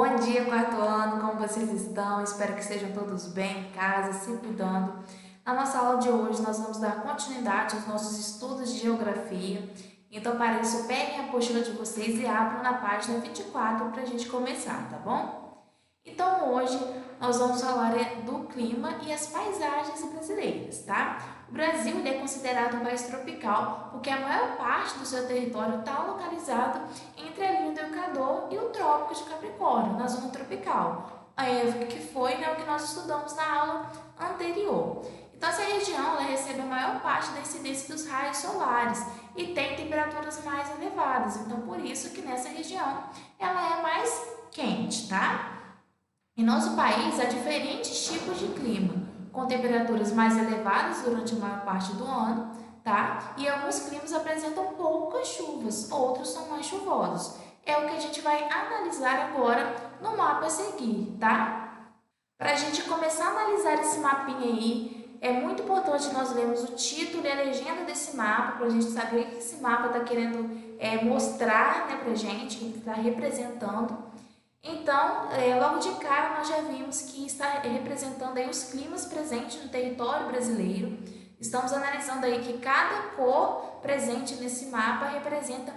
Bom dia, quarto ano, como vocês estão? Espero que estejam todos bem em casa, se cuidando. Na nossa aula de hoje, nós vamos dar continuidade aos nossos estudos de geografia. Então, para isso, peguem a apostila de vocês e abram na página 24 para a gente começar, tá bom? Então, hoje, nós vamos falar do clima e as paisagens brasileiras, tá? O Brasil ele é considerado um país tropical porque a maior parte do seu território está localizado entre a linha do Equador e o Trópico de Capricórnio, na zona tropical, que foi o que nós estudamos na aula anterior. Então, essa região ela recebe a maior parte da incidência dos raios solares e tem temperaturas mais elevadas. Então, por isso que nessa região ela é mais quente, tá? Em nosso país, há diferentes tipos de clima, com temperaturas mais elevadas durante a maior parte do ano, tá? E alguns climas apresentam poucas chuvas, outros são mais chuvosos. É o que a gente vai analisar agora no mapa a seguir, tá? Para a gente começar a analisar esse mapinha aí, é muito importante nós lermos o título e a legenda desse mapa, para a gente saber o que esse mapa está querendo mostrar, né, para a gente, o que está representando. Então, logo de cara, nós já vimos que está representando aí os climas presentes no território brasileiro. Estamos analisando aí que cada cor presente nesse mapa representa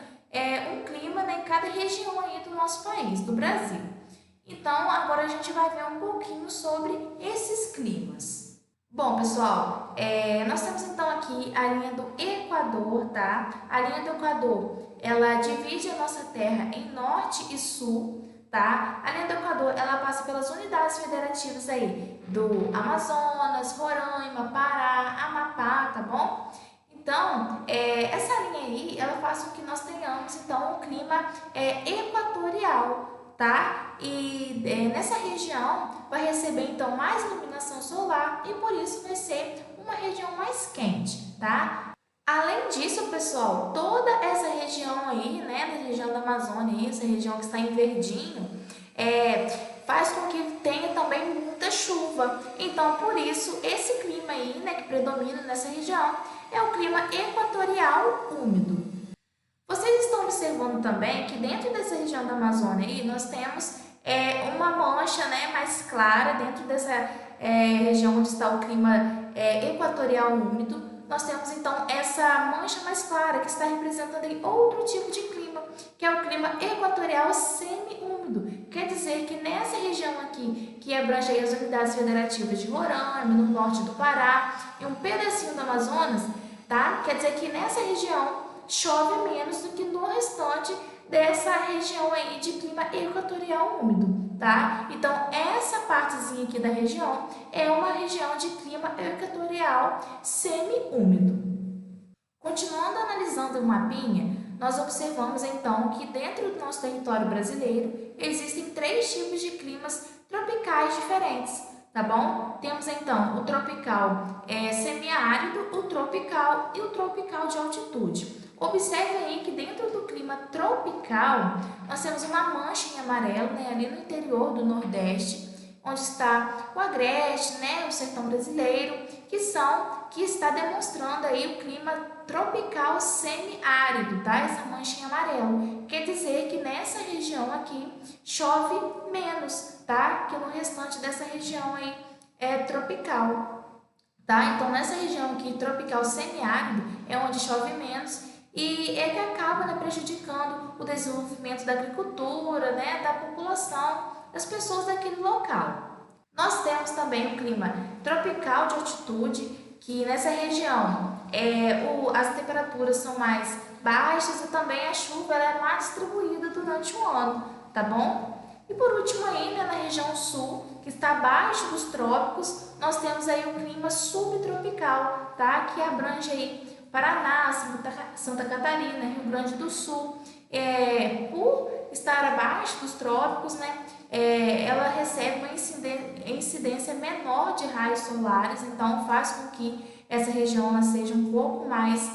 um clima, né, em cada região aí do nosso país, do Brasil. Então, agora a gente vai ver um pouquinho sobre esses climas. Bom, pessoal, nós temos então aqui a linha do Equador, tá? A linha do Equador, ela divide a nossa terra em norte e sul. Tá? A linha do Equador, ela passa pelas unidades federativas aí do Amazonas, Roraima, Pará, Amapá, tá bom? Então, essa linha aí, ela faz com que nós tenhamos, então, um clima equatorial, tá? E nessa região vai receber, então, mais iluminação solar e por isso vai ser uma região mais quente, tá? Além disso, pessoal, toda essa região aí, né, da região da Amazônia, essa região que está em verdinho, faz com que tenha também muita chuva. Então, por isso, esse clima aí, né, que predomina nessa região, é o clima equatorial úmido. Vocês estão observando também que dentro dessa região da Amazônia aí, nós temos uma mancha, né, mais clara dentro dessa região onde está o clima equatorial úmido. Nós temos então essa mancha mais clara que está representando aí outro tipo de clima, que é o clima equatorial semi-úmido. Quer dizer que nessa região aqui, que abrange aí as unidades federativas de Roraima, no norte do Pará e um pedacinho do Amazonas, tá? Quer dizer que nessa região chove menos do que no restante dessa região aí de clima equatorial úmido, tá? Então, essa partezinha aqui da região é uma região de clima equatorial semi-úmido. Continuando analisando o mapinha, nós observamos então que dentro do nosso território brasileiro existem 3 tipos de climas tropicais diferentes, tá bom? Temos então o tropical semiárido, o tropical e o tropical de altitude. Observe aí que dentro do clima tropical, nós temos uma mancha em amarelo, né, ali no interior do Nordeste, onde está o Agreste, né, o sertão brasileiro, que está demonstrando aí o clima tropical semiárido, tá? Essa mancha em amarelo. Quer dizer que nessa região aqui chove menos, tá? Que no restante dessa região aí tropical, tá? Então, nessa região aqui, tropical semiárido, é onde chove menos e é que acaba, né, prejudicando o desenvolvimento da agricultura, né, da população, das pessoas daquele local. Nós temos também o clima tropical de altitude, que nessa região as temperaturas são mais baixas e também a chuva é mais distribuída durante o ano, tá bom? E por último ainda, na região sul, que está abaixo dos trópicos, nós temos aí o clima subtropical, tá? Que abrange aí Paraná, Santa Catarina, Rio Grande do Sul. Por estar abaixo dos trópicos, né, ela recebe uma incidência menor de raios solares, então faz com que essa região ela seja um pouco mais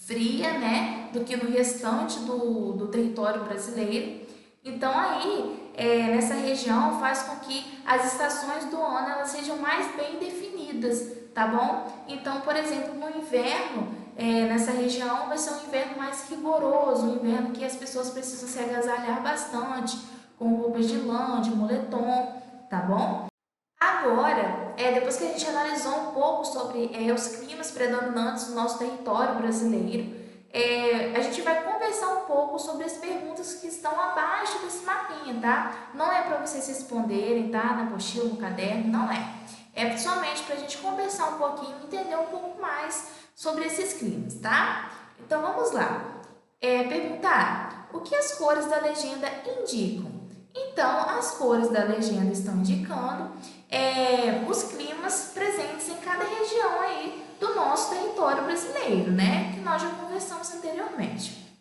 fria, né, do que no restante do território brasileiro. Então aí, nessa região faz com que as estações do ano elas sejam mais bem definidas, tá bom? Então, por exemplo, no inverno, nessa região vai ser um inverno mais rigoroso, um inverno que as pessoas precisam se agasalhar bastante, roupas de lã, de moletom, tá bom? Agora, depois que a gente analisou um pouco sobre os climas predominantes no nosso território brasileiro, a gente vai conversar um pouco sobre as perguntas que estão abaixo desse mapinha, tá? Não é para vocês responderem, tá? Na apostila, no caderno, não é. É somente para a gente conversar um pouquinho, entender um pouco mais sobre esses climas, tá? Então, vamos lá. Perguntar o que as cores da legenda indicam? Então, as cores da legenda estão indicando os climas presentes em cada região aí do nosso território brasileiro, né? Que nós já conversamos anteriormente.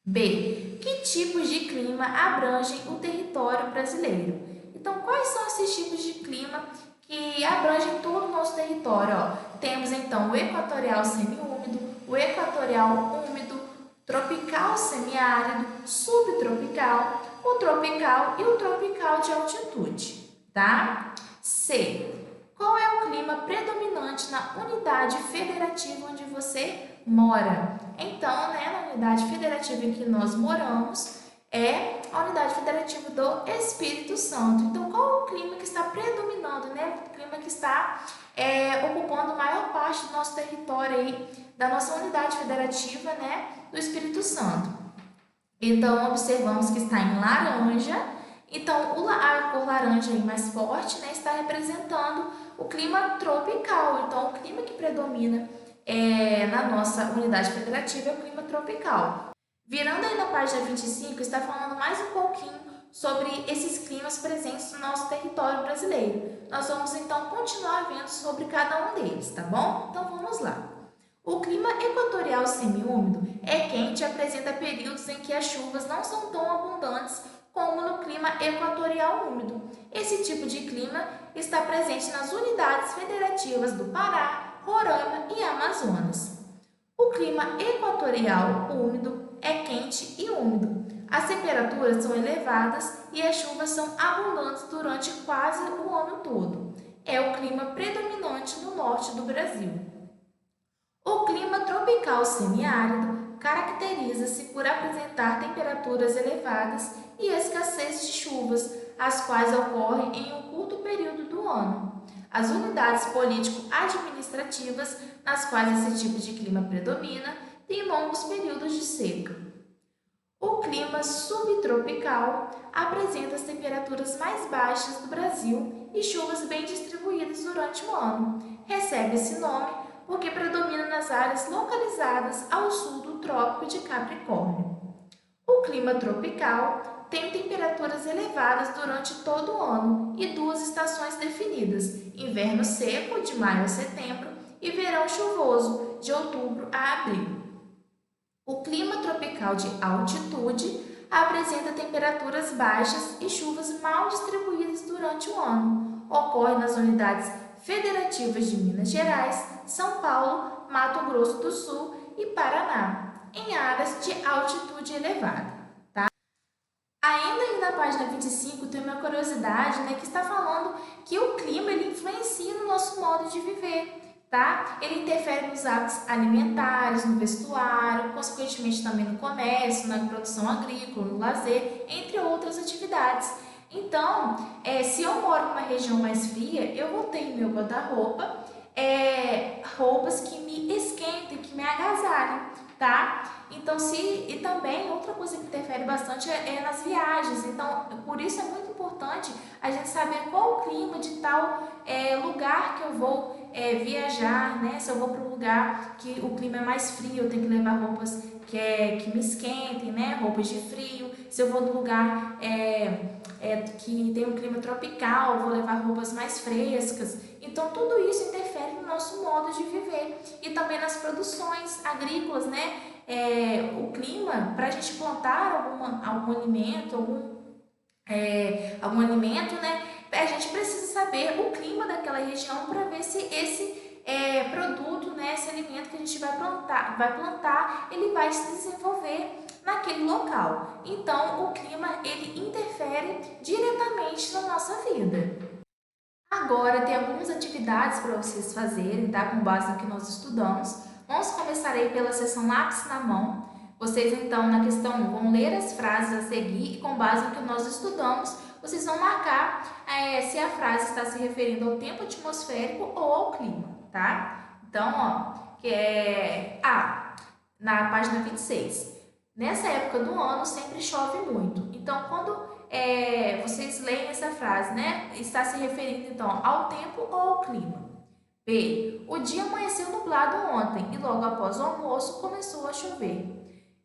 B. Que tipos de clima abrangem o território brasileiro? Então, quais são esses tipos de clima que abrangem todo o nosso território? Temos, então, o equatorial semiúmido, o equatorial úmido, tropical semiárido, subtropical, o tropical e o tropical de altitude, tá? C. Qual é o clima predominante na unidade federativa onde você mora? Então, na unidade federativa em que nós moramos é a unidade federativa do Espírito Santo. Então, qual é o clima que está predominando, O clima que está ocupando a maior parte do nosso território aí, da nossa unidade federativa, do Espírito Santo. Então, observamos que está em laranja. Então, a cor laranja aí mais forte, está representando o clima tropical. Então, o clima que predomina na nossa unidade federativa é o clima tropical. Virando aí na página 25, está falando mais um pouquinho sobre esses climas presentes no nosso território brasileiro. Nós vamos, então, continuar vendo sobre cada um deles, tá bom? Então, vamos lá. O clima equatorial semiúmido é quente e apresenta períodos em que as chuvas não são tão abundantes como no clima equatorial úmido. Esse tipo de clima está presente nas unidades federativas do Pará, Roraima e Amazonas. O clima equatorial úmido é quente e úmido. As temperaturas são elevadas e as chuvas são abundantes durante quase o ano todo. É o clima predominante no norte do Brasil. O clima tropical semiárido caracteriza-se por apresentar temperaturas elevadas e escassez de chuvas, as quais ocorrem em um curto período do ano. As unidades político-administrativas, nas quais esse tipo de clima predomina, têm longos períodos de seca. O clima subtropical apresenta as temperaturas mais baixas do Brasil e chuvas bem distribuídas durante o ano. Recebe esse nome porque predomina nas áreas localizadas ao sul do Trópico de Capricórnio. O clima tropical tem temperaturas elevadas durante todo o ano e duas estações definidas: inverno seco, de maio a setembro, e verão chuvoso, de outubro a abril. O clima tropical de altitude apresenta temperaturas baixas e chuvas mal distribuídas durante o ano. Ocorre nas unidades federativas de Minas Gerais, São Paulo, Mato Grosso do Sul e Paraná, em áreas de altitude elevada. Tá? Ainda aí na página 25 tem uma curiosidade, que está falando que o clima ele influencia no nosso modo de viver. Tá? Ele interfere nos hábitos alimentares, no vestuário, consequentemente também no comércio, na produção agrícola, no lazer, entre outras atividades. Então, se eu moro numa região mais fria, eu vou ter no meu guarda-roupa roupas que me esquentem, que me agasalhem, tá? Então, e também outra coisa que interfere bastante é nas viagens. Então, por isso é muito importante a gente saber qual o clima de tal lugar que eu vou viajar, Se eu vou para um lugar que o clima é mais frio, eu tenho que levar roupas que me esquentem, Roupas de frio. Se eu vou num lugar que tem um clima tropical, eu vou levar roupas mais frescas. Então, tudo isso interfere no nosso modo de viver e também nas produções agrícolas, O clima, para a gente plantar algum alimento, a gente precisa saber o clima daquela região para ver se esse produto, esse alimento que a gente vai plantar, ele vai se desenvolver naquele local. Então, o clima, ele interfere diretamente na nossa vida. Agora, tem algumas atividades para vocês fazerem, tá? Com base no que nós estudamos. Vamos começar aí pela seção lápis na mão. Vocês, então, na questão 1, vão ler as frases a seguir e, com base no que nós estudamos, vocês vão marcar se a frase está se referindo ao tempo atmosférico ou ao clima, tá? Então, ó, que é na página 26. Nessa época do ano sempre chove muito. Então, quando vocês leem essa frase, né? Está se referindo então ao tempo ou ao clima. B. O dia amanheceu nublado ontem e logo após o almoço começou a chover.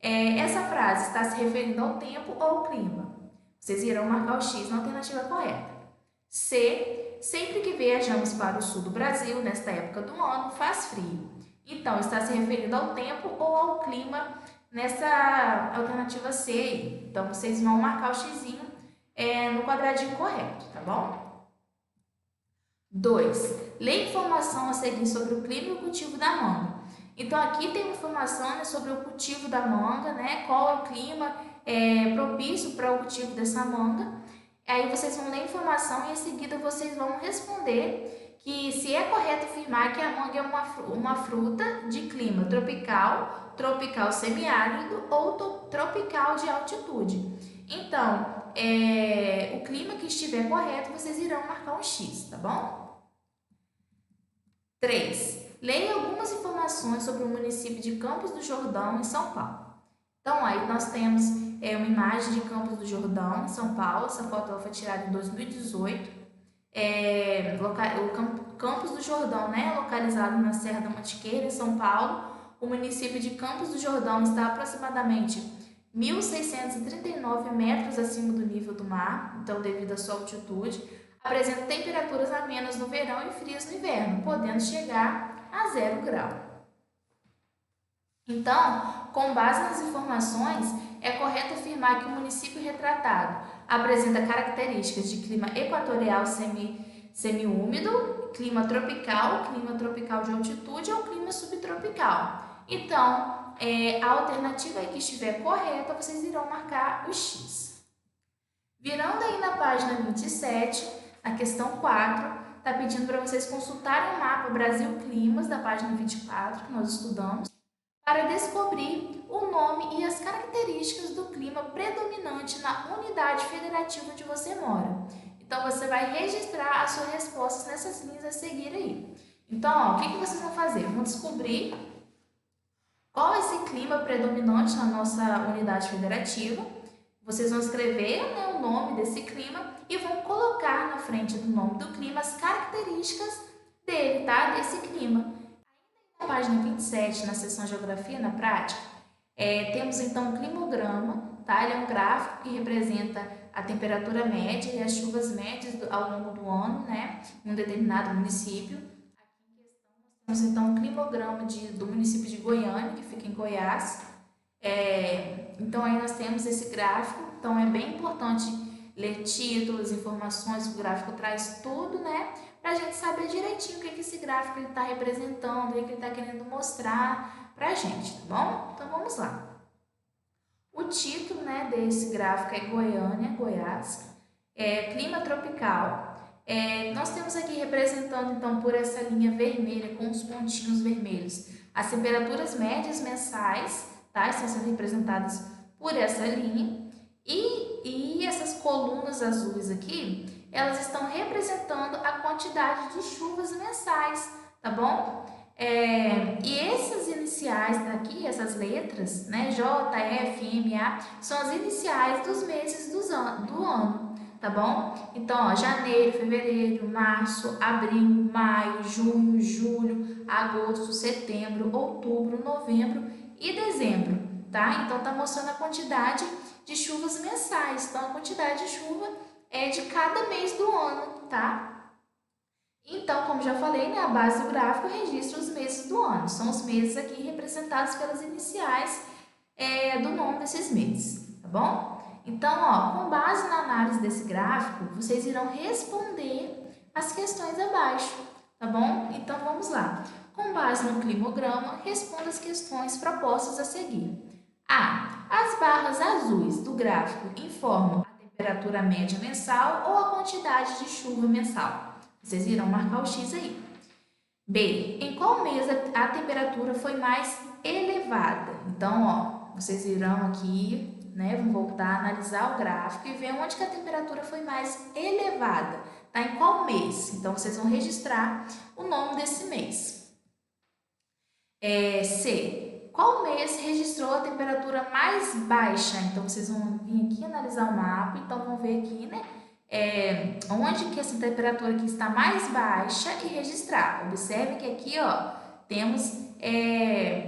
Essa frase está se referindo ao tempo ou ao clima. Vocês irão marcar o X na alternativa correta. C. Sempre que viajamos para o sul do Brasil, nesta época do ano, faz frio. Então, está se referindo ao tempo ou ao clima nessa alternativa C. Então, vocês vão marcar o Xzinho no quadradinho correto, tá bom? 2. Lê informação a seguir sobre o clima e o cultivo da manga. Então, aqui tem informação sobre o cultivo da manga, né? Qual é o clima propício para o cultivo dessa manga. Aí vocês vão ler a informação e em seguida vocês vão responder que se é correto afirmar que a manga é uma fruta de clima tropical, tropical semiárido ou tropical de altitude. Então, o clima que estiver correto, vocês irão marcar um X, tá bom? 3. Leia algumas informações sobre o município de Campos do Jordão, em São Paulo. Então, aí nós temos uma imagem de Campos do Jordão, em São Paulo. Essa foto foi tirada em 2018. O Campos do Jordão, né, localizado na Serra da Mantiqueira, em São Paulo. O município de Campos do Jordão está aproximadamente 1.639 metros acima do nível do mar, então devido à sua altitude, apresenta temperaturas amenas no verão e frias no inverno, podendo chegar a 0 grau. Então, com base nas informações, é correto afirmar que o município retratado apresenta características de clima equatorial semiúmido, clima tropical de altitude ou clima subtropical. Então, a alternativa que estiver correta, vocês irão marcar o X. Virando aí na página 27, a questão 4, está pedindo para vocês consultarem o mapa Brasil Climas, da página 24, que nós estudamos, para descobrir o nome e as características do clima predominante na unidade federativa onde você mora. Então, você vai registrar as suas respostas nessas linhas a seguir aí. Então, o que vocês vão fazer? Vão descobrir qual é esse clima predominante na nossa unidade federativa. Vocês vão escrever o nome desse clima e vão colocar na frente do nome do clima as características dele, tá? Desse clima. Na página 27, na seção Geografia na Prática, temos então o climograma, tá? Ele é um gráfico que representa a temperatura média e as chuvas médias ao longo do ano, né? Em um determinado município. Aqui em questão, nós temos então o climograma do município de Goiânia, que fica em Goiás. Então, aí nós temos esse gráfico, então é bem importante ler títulos, informações, o gráfico traz tudo, né? Para a gente saber direitinho o que esse gráfico está representando, o que ele está querendo mostrar para a gente, tá bom? Então, vamos lá. O título, né, desse gráfico é Goiânia, Goiás, clima tropical. Nós temos aqui representando, então, por essa linha vermelha com os pontinhos vermelhos, as temperaturas médias mensais, tá? Estão sendo representadas por essa linha. E essas colunas azuis aqui, elas estão representando a quantidade de chuvas mensais, tá bom? E essas iniciais daqui, essas letras, né, J, F, M, A, são as iniciais dos meses do ano, tá bom? Então, ó, janeiro, fevereiro, março, abril, maio, junho, julho, agosto, setembro, outubro, novembro e dezembro, tá? Então, tá mostrando a quantidade de chuvas mensais. Então, a quantidade de chuva é de cada mês do ano, tá? Então, como já falei, né, a base do gráfico registra os meses do ano. São os meses aqui representados pelas iniciais do nome desses meses, tá bom? Então, ó, com base na análise desse gráfico, vocês irão responder as questões abaixo, tá bom? Então, vamos lá. Com base no climograma, responda as questões propostas a seguir. A. As barras azuis do gráfico informam a temperatura média mensal ou a quantidade de chuva mensal. Vocês irão marcar o X aí. B. Em qual mês a temperatura foi mais elevada? Então, ó, vocês irão aqui né? Vamos voltar a analisar o gráfico e ver onde que a temperatura foi mais elevada, tá? Em qual mês? Então, vocês vão registrar o nome desse mês. C. Qual mês registrou a temperatura mais baixa? Então, vocês vão vir aqui analisar o mapa, então vão ver aqui, né? Onde que essa temperatura aqui está mais baixa e registrar. Observe que aqui, ó, temos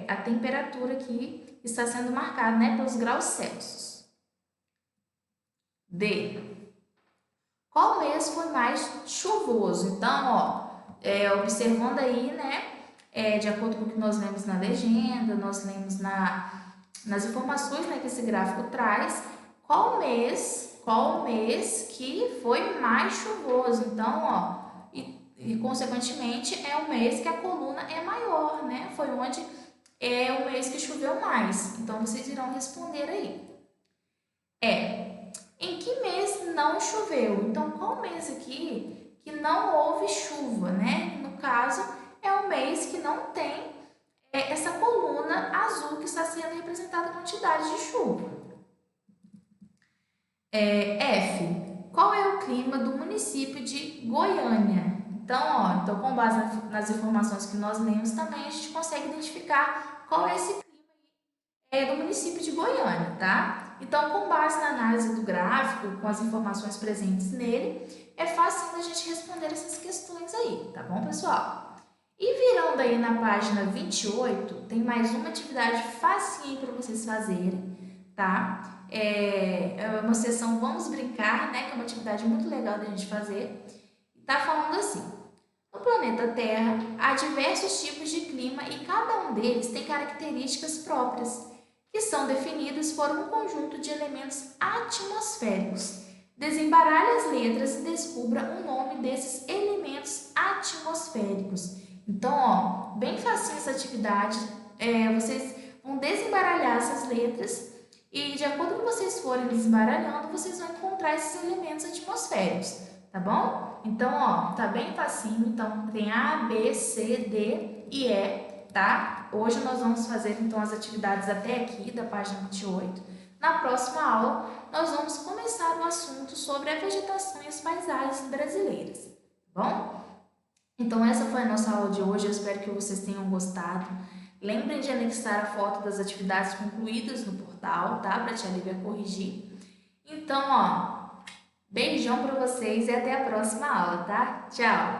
a temperatura aqui está sendo marcada, né, pelos graus Celsius. D. Qual mês foi mais chuvoso? Então, ó, observando aí, né, de acordo com o que nós lemos na legenda, nós lemos nas informações, né, que esse gráfico traz, qual mês que foi mais chuvoso. Então, ó, e consequentemente é o mês que a coluna é maior, né? Foi onde é o mês que choveu mais. Então, vocês irão responder aí. Em que mês não choveu? Então, qual mês aqui que não houve chuva, né? No caso, é o mês que não tem essa coluna azul que está sendo representada a quantidade de chuva. F. Qual é o clima do município de Goiânia? Então, com base nas informações que nós lemos também, a gente consegue identificar qual é esse clima do município de Goiânia, tá? Então, com base na análise do gráfico, com as informações presentes nele, é fácil a gente responder essas questões aí, tá bom, pessoal? E virando aí na página 28, tem mais uma atividade facinha para vocês fazerem, tá? É uma sessão Vamos Brincar, né? Que é uma atividade muito legal da gente fazer. Tá falando assim: no planeta Terra há diversos tipos de clima e cada um deles tem características próprias, que são definidas por um conjunto de elementos atmosféricos. Desembaralhe as letras e descubra o nome desses elementos atmosféricos. Então, ó, bem facinho essa atividade. Vocês vão desembaralhar essas letras e, de acordo com vocês forem desembaralhando, vocês vão encontrar esses elementos atmosféricos, tá bom? Então, ó, tá bem facinho. Então, tem A, B, C, D e E, tá? Hoje nós vamos fazer, então, as atividades até aqui, da página 28. Na próxima aula, nós vamos começar o assunto sobre a vegetação e as paisagens brasileiras, tá bom? Então, essa foi a nossa aula de hoje. Eu espero que vocês tenham gostado. Lembrem de anexar a foto das atividades concluídas no portal, tá? Para a tia Lívia corrigir. Então, ó, beijão para vocês e até a próxima aula, tá? Tchau!